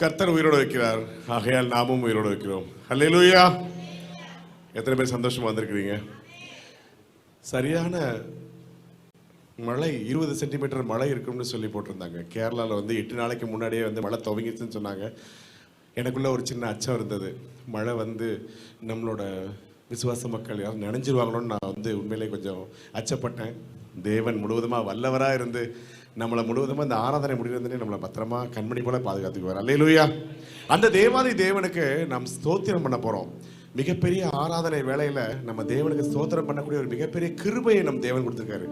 கர்த்தர் உயிரோடு வைக்கிறார், ஆகையால் நாமும் உயிரோடு வைக்கிறோம். அல்லேலூயா. எத்தனை பேர் சந்தோஷமா வந்திருக்கிறீங்க? சரியான மழை, 20 சென்டிமீட்டர் மழை இருக்கும்னு சொல்லி போட்டிருந்தாங்க. கேரளாவில் 8 நாளைக்கு முன்னாடியே மழை துவங்கிச்சுன்னு சொன்னாங்க. எனக்குள்ள ஒரு சின்ன அச்சம் இருந்தது. மழை நம்மளோட விசுவாச மக்கள் யாரும் நினைஞ்சிருவாங்களோன்னு நான் உண்மையிலே கொஞ்சம் அச்சப்பட்டேன். தேவன் முழுவதுமாக வல்லவராக இருந்து நம்மளை முழுவதுமாக இந்த ஆராதனை முடிகிறதுனே நம்மளை பத்திரமா கண்மணி போல பாதுகாத்துக்குவார். அல்லேலூயா. அந்த தேவாதி தேவனுக்கு நாம் ஸ்தோத்திரம் பண்ண போகிறோம். மிகப்பெரிய ஆராதனை வேளையில் நம்ம தேவனுக்கு ஸ்தோத்திரம் பண்ணக்கூடிய ஒரு மிகப்பெரிய கிருபையை நம் தேவன் கொடுத்துருக்காரு.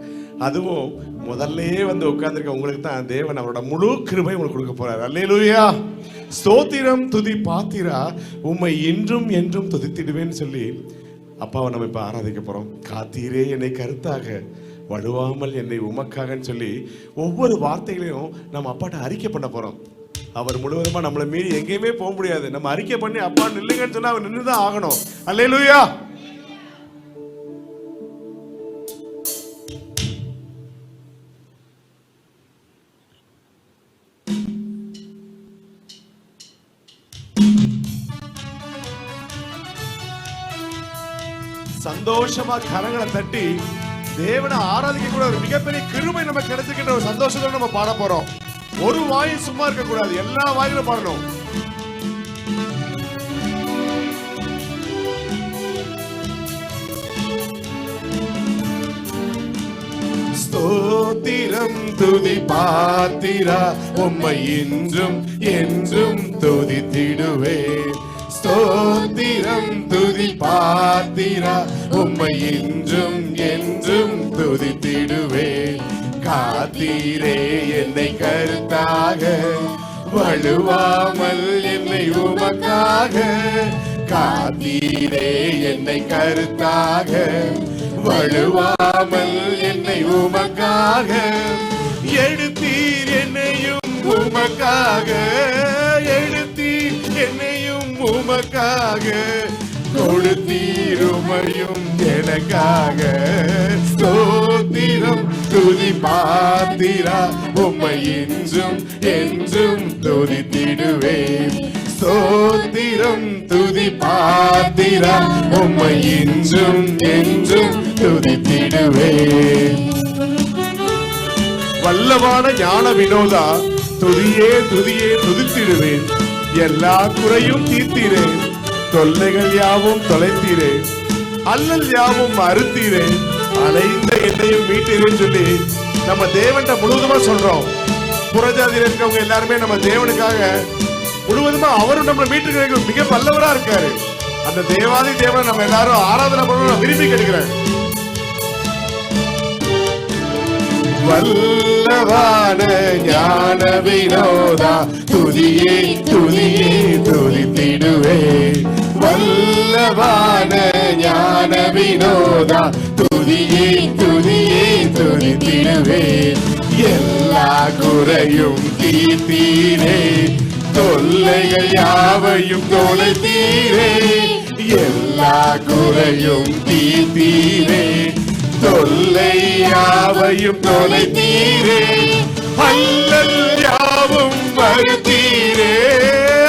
அதுவும் முதல்லையே உட்கார்ந்துருக்க உங்களுக்கு தான் தேவன் அவரோட முழு கிருபை உங்களுக்கு கொடுக்க போறாரு. அல்லேலூயா. ஸ்தோத்திரம் துதி பாத்திரா உம்மை இன்றும் என்றும் துதித்திடுவேன்னு சொல்லி அப்பாவை நம்ம இப்போ ஆராதிக்க போகிறோம். காத்தீரே என்னை கருத்தாக, வழுவாமல் என்னை உமக்காகன்னு சொல்லி ஒவ்வொரு வார்த்தைகளையும் நம்ம அப்பாட்ட அறிக்கை பண்ண போகிறோம். அவர் முழுவதுமா நம்மளை மீறி எங்கேயுமே போக முடியாது. நம்ம அறிக்கை பண்ணி அப்பா நில்லுங்கன்னு சொன்னா அவர் நின்றுதான் ஆகணும். அல்லேலூயா. சந்தோஷமா கரங்களை தட்டி தேவனை ஆராதிக்க கூட ஒரு மிகப்பெரிய கிருபை நம்ம கிடைச்சிக்கிட்ட ஒரு சந்தோஷத்தோட நம்ம பாட போறோம். ஒரு வாயும் சும்மா இருக்க கூடாது, எல்லா வாயிலும் பாடணும். ஸ்தோத்திரம் துதி பாத்திரா உம்மை இன்றும் என்றும் துதித்திடுவேன். ஸ்தோத்திரம் துதி பாத்திரா உம்மை இன்றும் என்றும் துதித்திடுவேன். காத்தீரே என்னை கருத்தாக, வழுவாமல் என்னை உமக்காக. காத்தீரே என்னை கருத்தாக, வழுவாமல் என்னை உமக்காக. எடுத்தீர் என்னையும் உமக்காக, எடுத்தீர் என்னையும் உமக்காக. கொடுத்தீர் உமையும் எனக்காக. ஸ்தோத்திரம் துதி பாத்திரா உம்மை இன்றும் என்றும் துதித்திடுவேன். ஸ்தோத்திரம் துதி பாத்திரா உம்மை இன்றும் என்றும் துதித்திடுவேன். வல்லவான ஞான வினோதா துதியே துதியே துதித்திடுவேன். எல்லா குறையும் தீர்த்தீரேன், தொல்லைகள் யாவும் தொலைத்தீரேன், அல்லல் யாவும் அறுத்தீரேன், அலைந்த என்னையும் மீட்டீரேன்னு சொல்லி நம்ம தேவன்கிட்ட முழுவதுமா சொல்றோம். புறஜாதியில் இருக்கவங்க எல்லாருமே நம்ம தேவனுக்காக முழுவதுமா அவரும் நம்மளை மீட்டு மிக வல்லவரா இருக்காரு. அந்த தேவாதி தேவனை நம்ம எல்லாரும் ஆராதனை பண்ணணும் விரும்பி கேட்கிறேன். வல்லவான ஞான வினோதா துதியே துதியே துதித்திடுவேன். வல்லவான ஞான வினோதா துதியே துதியே துதித்திடுவேன். எல்லா குறையும் தீர்த்தீரே, தொல்லைகள் யாவையும் தொலைத்தீரே. எல்லா குறையும் தீர்த்தீரே, தொல்லை யாவையும் தொலைத்தீரே. அல்லல் யாவும் மறுத்தீரே,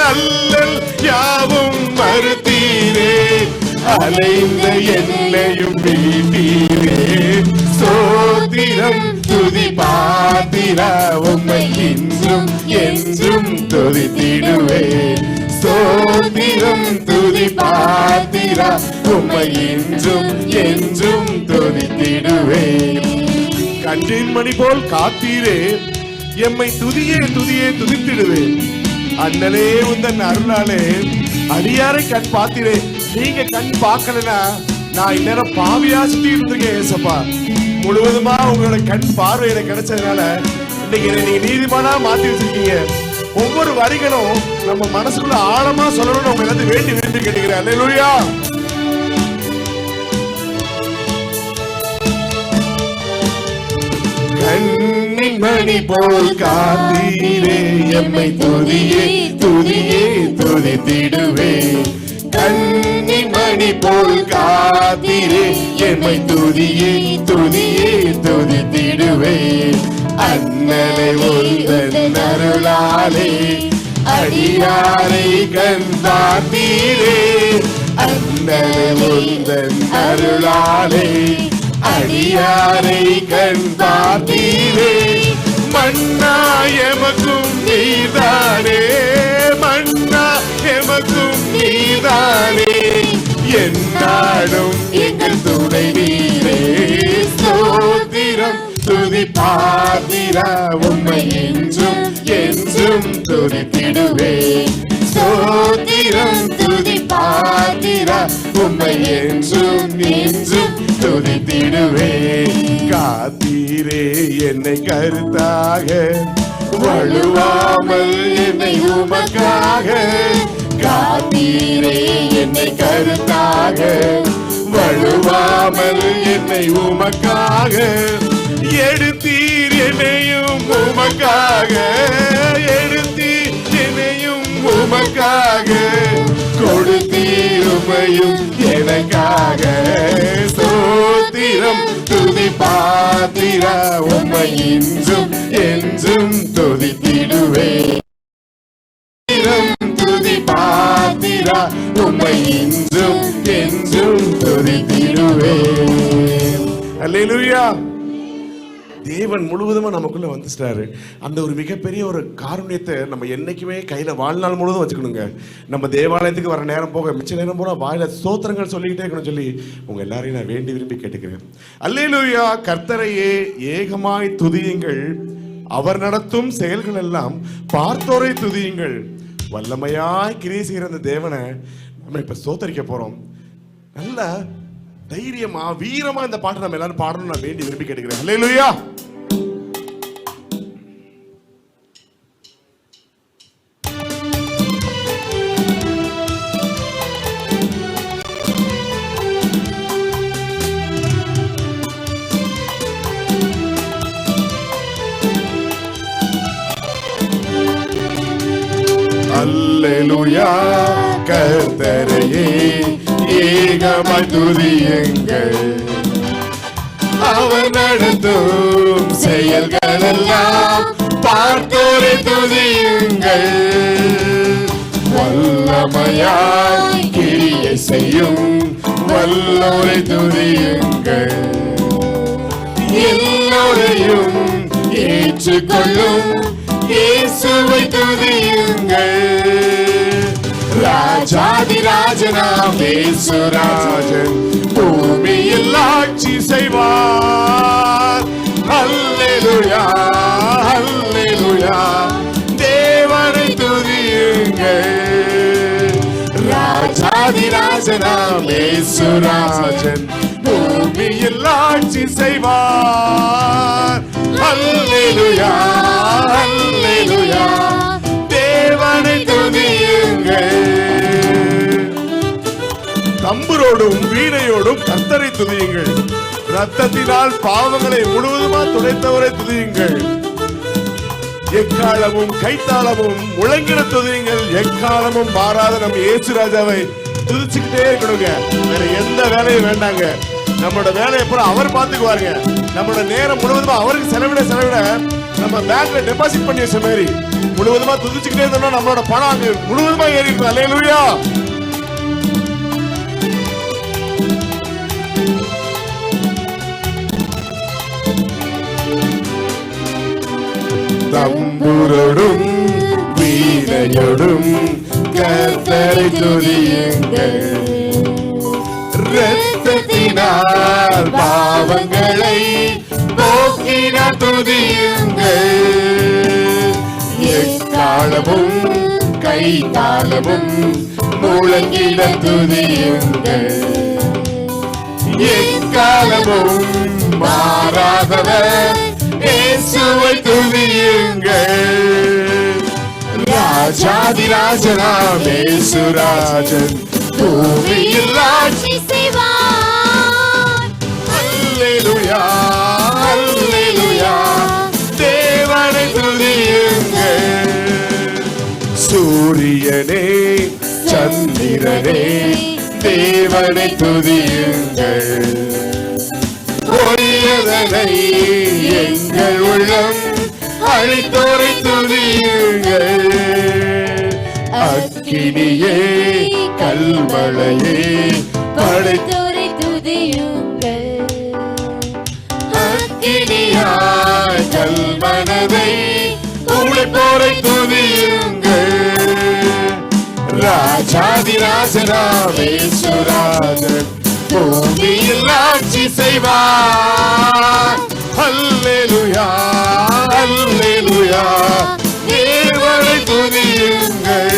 அல்லல் யாவும் மறுத்தீரே. அலைந்த என்னையும் மீட்டீரே. ஸ்தோத்திரம் துதி பாத்திரா உம்மை இன்றும் என்றும் துதித்திடுவேன். ஸ்தோத்திரம் துதி பாத்திரா உம்மை இன்றும் என்றும் துதித்திடுவேன். கன்றின் மணி போல் காத்தீரே எம்மை துதியே துதியே துதித்திடுவேன். அண்ணலே உந்தன் அருளாலே அடியாரை கண் பார்த்தீரே. நீங்க கண் பார்க்கலனா நான் இந்நேரம் பாவியா சுத்தி இருந்திருக்கேன். ஏசப்பா முழுவதுமா உங்களோட கண் பார்வை எனக்கு கிடைச்சதுனால இன்னைக்கு நீங்க நீதிமானா மாத்தி வச்சிருக்கீங்க. ஒவ்வொரு வரிகளும் நம்ம மனசுக்குள்ள ஆழமா சொல்லணும்னு உங்க எல்லாத்தையும் வேண்டி விரும்பி கேட்டுக்கிறேன். அல்லேலூயா. கண்ணின் மணி போல் காத்தீரே எம்மை துதியே துதியே துதித்திடுவேன். கண்ணின் மணி போல் காத்தீரே எம்மை துதியே துதியே துதித்திடுவேன். அண்ணலை உந்தன் அருளாலே அடியாரை கண் பார்த்தீரே, அண்ணனை உந்தன் அருளாலே அடியாரை கண் பார்த்தீரே. மன்னா எமக்கும் நீதானே, மன்னா எமக்கும் நீதானே, என்னாடும் எங்கள் துணை நீரே. ஸ்தோத்திரம் துதி பாத்திரா, உம்மை என்றும் என்றும் துதித்திடுவேன். ஸ்தோத்திரம் துதி பாத்திரா, உம்மை என்றும் என்றும் துதித்திடுவேன். காத்தீரே என்னை கருத்தாக, வழுவாமல் என்னை உமக்காக. காத்தீரே என்னை கருத்தாக, வழுவாமல் என்னை உமக்காக. எடுத்தீர் என்னையும் உமக்காக, எடுத்தீர் என்னையும் உமக்காக. கொடுத்தீர் உமையும் எனக்காக. ஸ்தோத்திரம் துதி பாத்திரா, உம்மை என்றும் என்றும் துதித்திடுவேன். துதி பாத்திரா, உம்மை என்றும் என்றும் துதித்திடுவேன். அல்லேலூயா. தேவன் முழுவதுமா நமக்குள்ள வந்துட்டாரு. அந்த ஒரு மிகப்பெரிய ஒரு காருண்யத்தை நம்ம என்னைக்குமே கையில வாழ்நாள் முழுவதும் வச்சுக்கணுங்க. நம்ம தேவாலயத்துக்கு வர நேரம் போக மிச்ச நேரம் போல வாயில ஸ்தோத்திரங்கள் சொல்லிக்கிட்டே இருக்கணும் சொல்லி உங்க எல்லாரையும் நான் வேண்டி விரும்பி கேட்டுக்கிறேன். அல்லேலூயா. கர்த்தரையே ஏகமாய் துதியுங்கள், அவர் நடத்தும் செயல்கள் எல்லாம் பார்த்தோரை துதியுங்கள். வல்லமையாய் கிரியை செய்கிற அந்த தேவனை நம்ம இப்ப ஸ்தோத்தரிக்க போறோம். நல்ல தைரியமா வீரமா இந்த பாட்டை நம்ம எல்லாரும் பாடணும் நான் வேண்டி விரும்பி கேட்டுக்கிறேன். அல்லேலூயா. அல்லேலூயா. கர்த்தரையே ஏகமாய் துதியுங்கள், அவர் நடத்தும் செயல்கள் எல்லாம் பார்த்தோரை துதியுங்கள். வல்லமையாய் கிரியை செய்யும் வல்லோரை துதியுங்கள். எல்லோரையும் ஏற்றுக்கொள்ளும் இயேசுவை துதியுங்கள். ராஜாதிராஜனாம் இயேசுராஜன் பூமியில் ஆட்சி செய்வார். அல்லேலூயா, அல்லேலூயா. தேவனை துதியுங்கள். ராஜாதிராஜனாம் இயேசுராஜன் பூமியில் ஆட்சி செய்வார். அல்லேலூயா, அல்லேலூயா. தேவனை துதியுங்கள். தம்புரோடும் வீணையோடும் கர்த்தரை துதியுங்கள். ரத்தத்தினால் பாவங்களை முழுவதுமா துடைத்தவரை துதியுங்கள். எக்காலமும் கைத்தாளமும் முழங்கிட துதியுங்கள். எக்காலமும் மாறாத நம்ம இயேசு ராஜாவை துதிச்சுக்கிட்டே இருக்கணுங்க. வேற எந்த வேலையும் வேண்டாங்க. நம்மளோட வேலையை பூரா அவர் பார்த்துக்குவாருங்க. நம்மளோட நேரம் முழுவதுமா அவருக்கு செலவிட நம்ம பேங்க்ல டெபாசிட் பண்ணி வச்ச மாதிரி முழுவதுமா துதிச்சுக்கிட்டே இருந்தோம்னா நம்மளோட பணம் அங்க முழுவதுமா ஏறி இருக்கும். அல்லேலூயா. தம்புரோடும் வீணையோடும் கர்த்தரை துதியுங்கள். இரத்தத்தினால் பாவங்களை போக்கினார் துதியுங்கள். எக்காலமும் கைத்தாளமும் முழங்கிட துதியுங்கள். எக்காலமும் மாறாதவர் இயேசுவை துதியுங்கள். ராஜாதிராஜனாம் இயேசுராஜன் பூமியில் ஆட்சி செய்வார். அல்லேலூயா, அல்லேலூயா. தேவனை துதியுங்கள். சூரியனே சந்திரனே தேவனை துதியுங்கள். பொய்யதனை எங்கள் உள்ளம் அழைத்தோரை துதியுங்கள். அக்கினியே கல்மழையே படைத்தோரை துதியுங்கள். அக்கினியாய் கல்மனதை உழைப்போரை துதியுங்கள். ராஜாதிராஜனாமேஸ்வராஜன் பூமியில் ஆட்சி செய்வார். அல்லேலூயா அல்லேலூயா தேவனை துதியுங்கள்.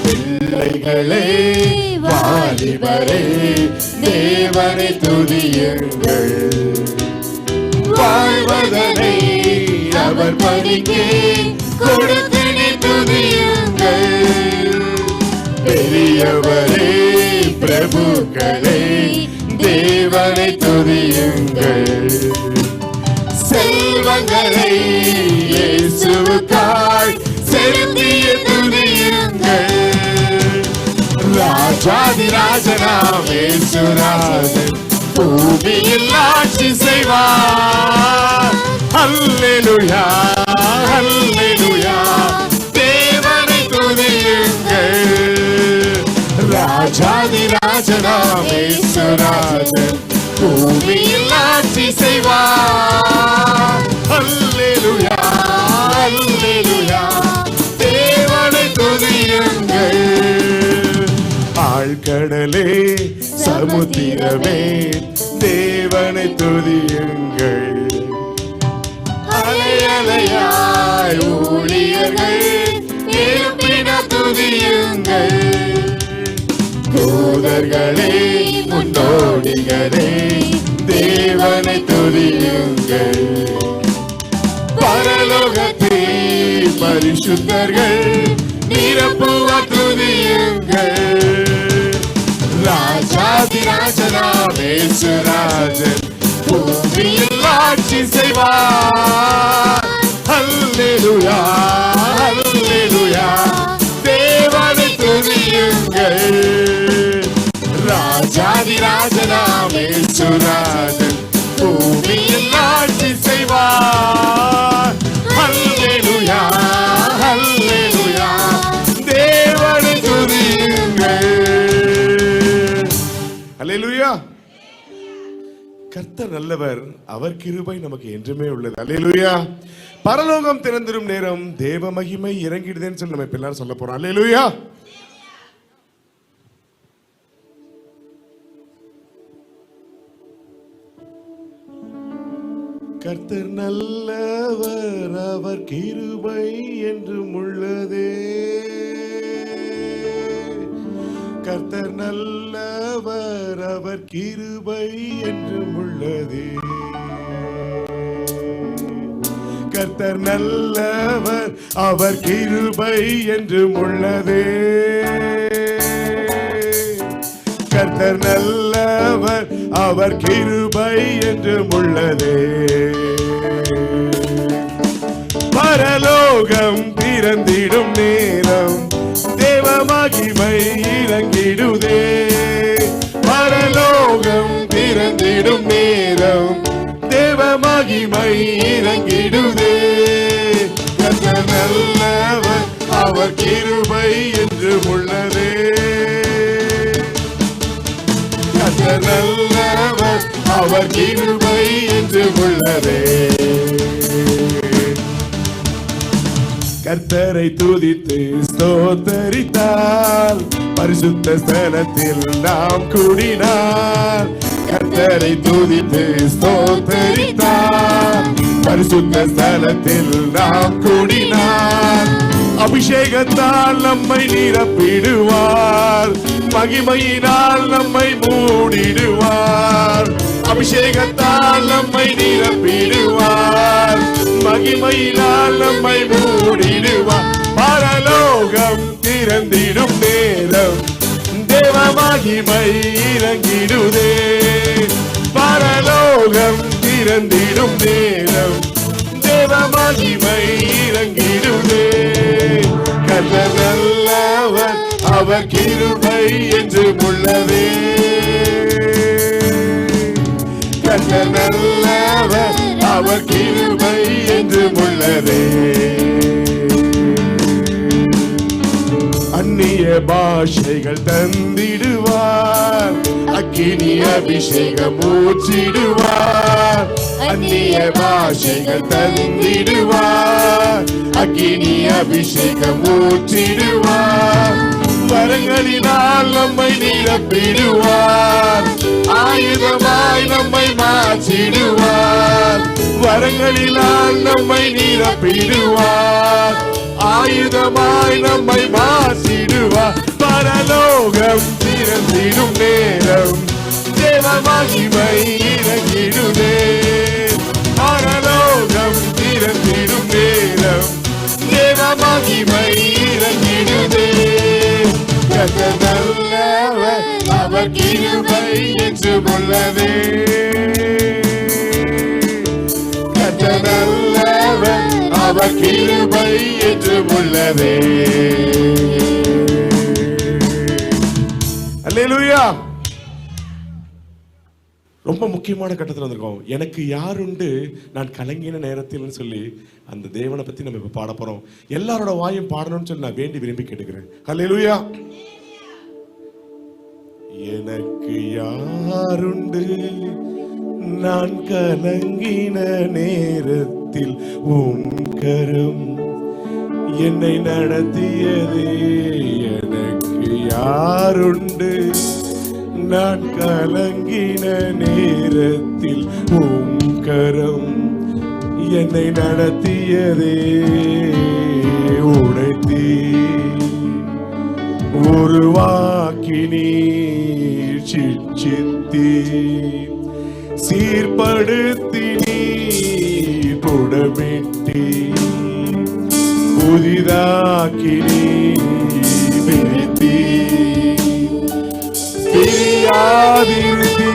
பிள்ளைகளே வாலிபரே தேவனை துதியுங்கள். வாழ்வதனை அவர் பணிக்கு கொடுத்தனை துதியுங்கள். பெரியவரே பிரபுக்களே தேவனை துதியுங்கள். செல்வங்களை இயேசுவுக்காய் செலுத்திய துதியுங்கள். ராஜாதிராஜனாம் இயேசுராஜன் பூமியில் ஆட்சி செய்வார். அல்லேலூயா அல்லேலூயா தேவனை துதியுங்கள். ராஜாதிராஜனாம் இயேசுராஜன் பூமியில் ஆட்சி செய்வார். அல்லேலூயா அல்லேலூயா தேவனை துதியுங்கள். ஆழ்கடலே சமுத்திரமே தேவனை துதியுங்கள். அலையலையாய் ஊழியர்கள் எழுப்பின துதியுங்கள். தூதர்களே முன்னோடிகளே தேவனை துதியுங்கள். பரலோகத்தில் பரிசுத்தர்கள் நிரப்புவ துதியுங்கள். ராஜாதிராஜனாம் இயேசுராஜன் பூமியில் ஆட்சி செய்வார். அல்லேலூயா அல்லேலூயா தேவனை துதியுங்கள். ராஜாதிராஜனாம் இயேசுராஜன் பூமியில் ஆட்சி செய்வார். அல்லேலூயா அல்லேலூயா தேவனை துதியுங்கள். அல்லேலூயா. கர்த்தர் நல்லவர், அவர் கிருபை நமக்கு என்றுமே உள்ளது. அல்லேலூயா. பரலோகம் திறந்திரும் நேரம் தேவ மகிமை இறங்கிடுதேன்னு சொல்லி நம்ம எல்லாரும் சொல்ல போறோம். அல்லேலூயா. கர்த்தர் நல்லவர், அவர் கிருபை என்றும் உள்ளதே. கர்த்தர் நல்லவர், அவர் கிருபை என்றும் உள்ளதே. கர்த்தர் நல்லவர், அவர் கிருபை என்றும் உள்ளதே. கர்த்தர் நல்லவர், அவர் கிருபை என்றும் உள்ளதே. பரலோகம் திறந்திடும் நேரம் தேவ மகிமை இறங்கிடுதே. பரலோகம் திறந்திடும் நேரம் தேவ மகிமை இறங்கிடுதே. கர்த்தர் நல்லவர், அவர் கிருபை என்றும் உள்ளதே. கர்த்தர் நல்லவர், அவர் கிருபை என்றும் உள்ளதே. கர்த்தரை துதித்து ஸ்தோத்தரித்தால் பரிசுத்த ஸ்தலத்தில் நாம் கூடினார். கர்த்தரை துதித்து ஸ்தோத்தரித்தால் பரிசுத்த ஸ்தலத்தில் நாம் கூடினார். அபிஷேகத்தால் நம்மை நிரப்பிடுவார், மகிமையினால் நம்மை மூடிடுவார். அபிஷேகத்தால் நம்மை நிரப்பிடுவார், மகிமையினால் நம்மை மூடிடுவார். பரலோகம் திறந்திடும் நேரம் தேவ மகிமை இறங்கிடுதே. பரலோகம் திறந்திடும் நேரம் தேவ மகிமை இறங்கிடுதே. அவர் கிருபை என்றும் உள்ளதே. கர்த்தர் நல்லவர், அவர் கிருபை என்றும் உள்ளதே. அந்நிய பாஷைகள் தந்திடுவார், அக்கினி அபிஷேகம் ஊற்றிடுவார். அந்நிய பாஷைகள் தந்திடுவார், அக்கினி அபிஷேகம் ஊற்றிடுவார். வரங்களினால் நம்மை நிரப்பிடுவார், ஆயுதமாய் நம்மை மாற்றிடுவார். வரங்களினால் நம்மை நிரப்பிடுவார், ஆயுதமாய் நம்மை மாற்றிடுவார். பரலோகம் திறந்திடும் நேரம், தேவ மகிமை இறங்கிடுதே. பரலோகம் திறந்திடும் நேரம், தேவ மகிமை இறங்கிடுதே. கர்த்தர் நல்லவர், அவர் கிருபை என்றும் உள்ளதே. கர்த்தர் நல்லவர், அவர் கிருபை என்றும் உள்ளதே. அல்லேலூயா. ரொம்ப முக்கியமான கட்டத்தில் வந்திருக்கோம். எனக்கு யாருண்டு நான் கலங்கின நேரத்தில் சொல்லி அந்த தேவனை பத்தி நம்ம இப்ப பாட போறோம். எல்லாரோட வாயும் பாடணும்னு சொல்லி நான் வேண்டி விரும்பி கேட்டுக்கிறேன். அல்லேலூயா. எனக்கு யாருண்டு நான் கலங்கின நேரத்தில் உம் கரம் என்னை நடத்தியதே. எனக்கு யாருண்டு நான் கலங்கின நேரத்தில் உம் கரம் என்னை நடத்தியதே. உடைத்தீ உருவாக்கினீ சிச்சித்தீ சீர்படுத்தினீ புடமிட்டீ புதிதாக்கினீ பிரித்தீ பிரியாதிருத்தீ.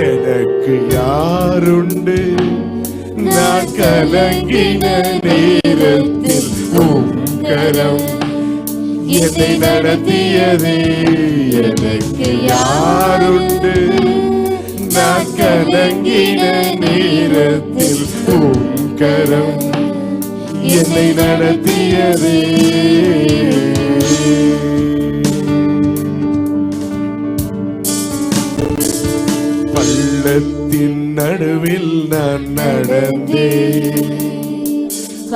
எனக்கு யாருண்டு நான் கலங்கின நேரத்தில் உம் கரம் என்னை நடத்தியதே. எனக்கு யாருண்டு நான் கலங்கின நேரத்தில் உம் கரம் என்னை நடத்தியதே. பள்ளத்தின் நடுவில் நான் நடந்தேன்,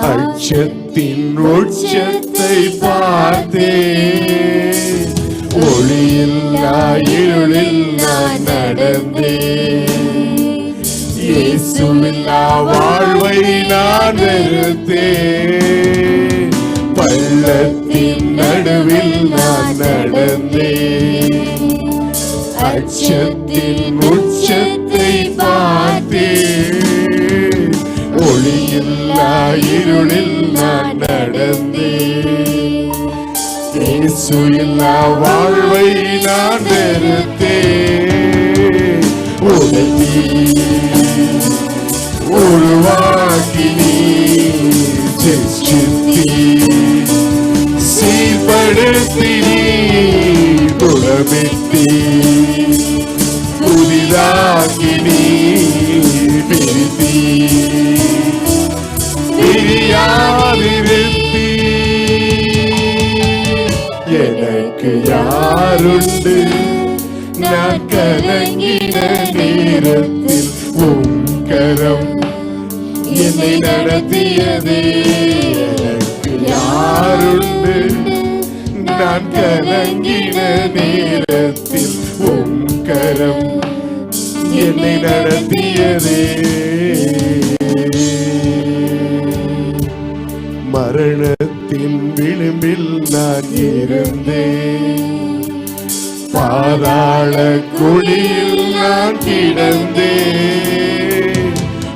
அச்சத்தின் உச்சத்தை பார்த்தேன். ஒளியில்லா இருளில் நான் நடந்தேன், இயேசுவில்லா வாழ்வை நான் வெறுத்தேன். பள்ளத்தின் நடுவில் நான் நடந்தேன், அச்சத்தின் உச்சத்தை பார்த்தேன். ஒளியில்லா இருளில் நான் நடந்தேன், இயேசு இல்லா வாழ்வை நான் வெறுத்தேன். உடைத்தீ உருவாக்கினீ சிருஷ்டித்தீ சீர்படுத்தினீ புடமிட்டீ புதிதாக்கினீ பிரித்தீ பிரியாதிருத்தீ. எனக்கு யாருண்டு நான் கலங்கின நேரத்தில் உம் கரம் என்னை நடத்தியதே. எனக்கு யாருண்டு நான் கலங்கின நேரத்தில் உம் கரம் என்னை நடத்தியதே. மரணத்தின் விளிம்பில் நான் இருந்தேன், பாதாள குழியில் நான் கிடந்தேன்.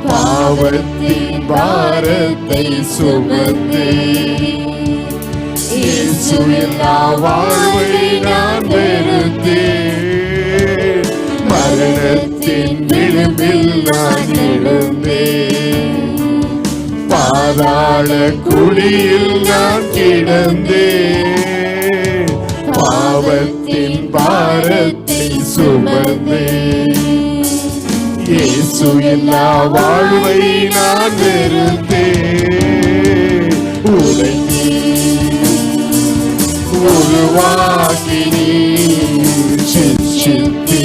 பாவத்தின் பாரத்தை சுமந்தேன், இயேசு இல்லா வாழ்வை நான் வெறுத்தேன். மரணத்தின் விளிம்பில் நான் இருந்தேன், பாதாள குழியில் நான் கிடந்தேன், பாவத்தின் பாரத்தை சுமந்தேன். இயேசு எல்லா வாழ்வை நான் வெறுத்தேன், உலகி உருவாக்கி நீர் சிருஷ்டித்தி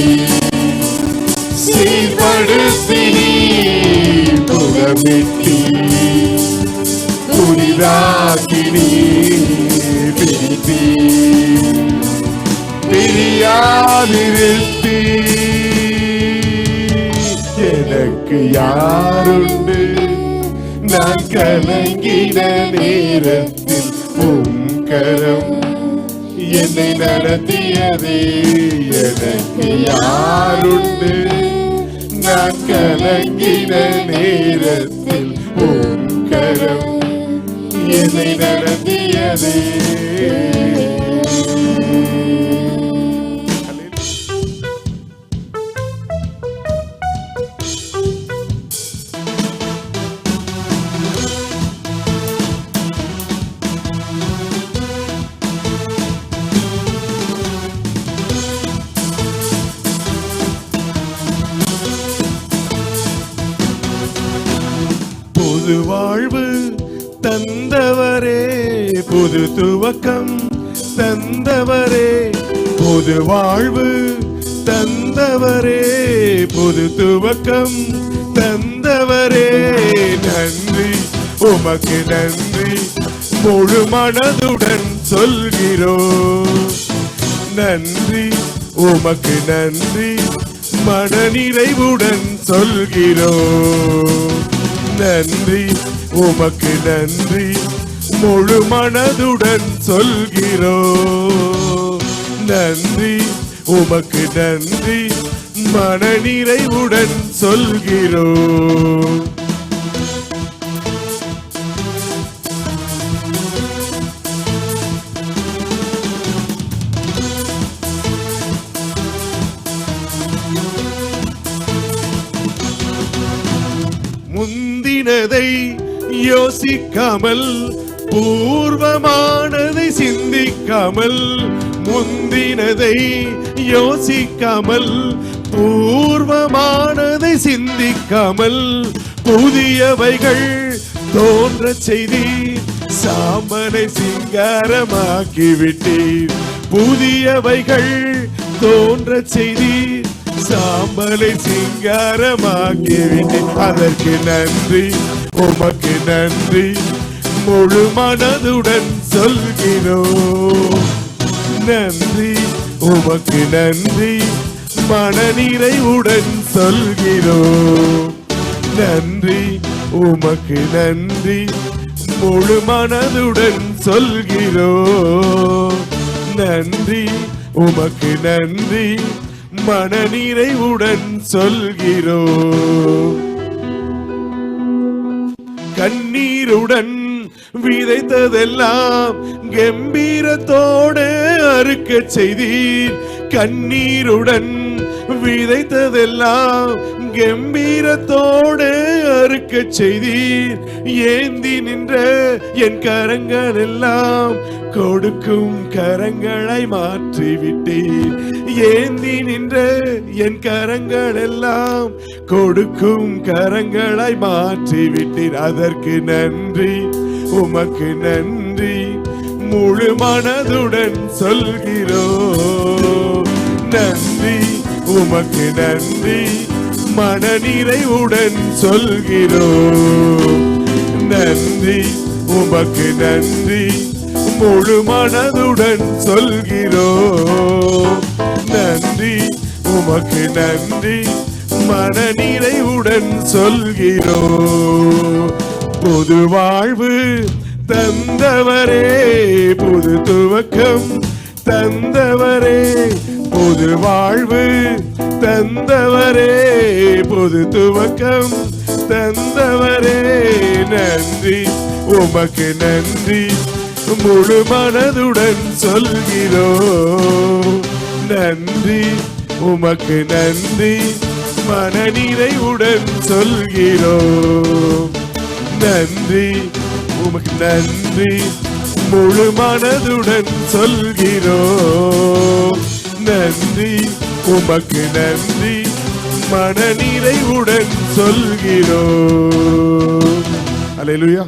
சீர்படுத்தி நீர் புறமிட்டி புதிதாக்கி நீர் பிரித்தி பிரியாதிருத்தி. எனக்கு யாருண்டு நான் கலங்கின நேரத்தில் உங்கரம் என்னை நடத்தியதே. எனக்கு யாருண்டு நான் கலங்கின நேரத்தில் உங்கரம் என்னை நடத்தியதே. புது வாழ்வு தந்தவரே, புது துவக்கம் தந்தவரே, புது வாழ்வு தந்தவரே, புது துவக்கம் தந்தவரே. நன்றி உமக்கு நன்றி முழு மனதுடன் சொல்கிறோம். நன்றி உமக்கு நன்றி மனநிறைவுடன் சொல்கிறோம். நன்றி உமக்கு நன்றி முழு மனதுடன் சொல்கிறோம். நன்றி உமக்கு நன்றி மனநிறைவுடன் சொல்கிறோம். முந்தினதை யோசிக்காமல் பூர்வமானதை சிந்திக்காமல், முந்தினதை யோசிக்காமல் பூர்வமானதை சிந்திக்காமல், புதியவைகள் தோன்ற செய்தி சாம்பலை சிங்காரமாக்கிவிட்டீர். புதியவைகள் தோன்ற செய்தி சாம்பலை சிங்காரமாக்கிவிட்டேன். அதற்கு நன்றி உமக்கு நன்றி முழு மனதுடன் சொல்கிறோம். நன்றி உமக்கு நன்றி மனநிறைவுடன் சொல்கிறோம். நன்றி உமக்கு நன்றி முழு மனதுடன் சொல்கிறோம். நன்றி உமக்கு நன்றி மனநிறைவுடன் சொல்கிறோம். கண்ணீருடன் விதைத்ததெல்லாம் கம்பீரத்தோடு அறுக்க செய்தீர். கண்ணீருடன் விதைத்ததெல்லாம் கம்பீரத்தோடு அறுக்க செய்தீர். ஏந்தி நின்ற என் கரங்கள் எல்லாம் கொடுக்கும் கரங்களை மாற்றிவிட்டீர். ஏந்தி நின்ற என் கரங்கள் எல்லாம் கொடுக்கும் கரங்களை மாற்றிவிட்டீர். அதற்கு நன்றி உமக்கு நன்றி முழு மனதுடன் சொல்கிறோம். நன்றி உமக்கு நன்றி மனநிறைவுடன் சொல்கிறோம். நன்றி உமக்கு நன்றி முழு மனதுடன் சொல்கிறோம். நன்றி உமக்கு நன்றி மனநிறைவுடன் சொல்கிறோம். புது வாழ்வு தந்தவரே, புது துவக்கம் தந்தவரே, புது வாழ்வு தந்தவரே, புது துவக்கம் தந்தவரே. நன்றி உமக்கு நன்றி முழு மனதுடன் சொல்கிறோம். நன்றி உமக்கு நன்றி மனநிறைவுடன் சொல்கிறோம். நன்றி உமக்கு நன்றி முழு மனதுடன் சொல்கிறோம். நன்றி உமக்கு நன்றி மன நிறைவுடன் சொல்கிறோம். அல்லேலூயா.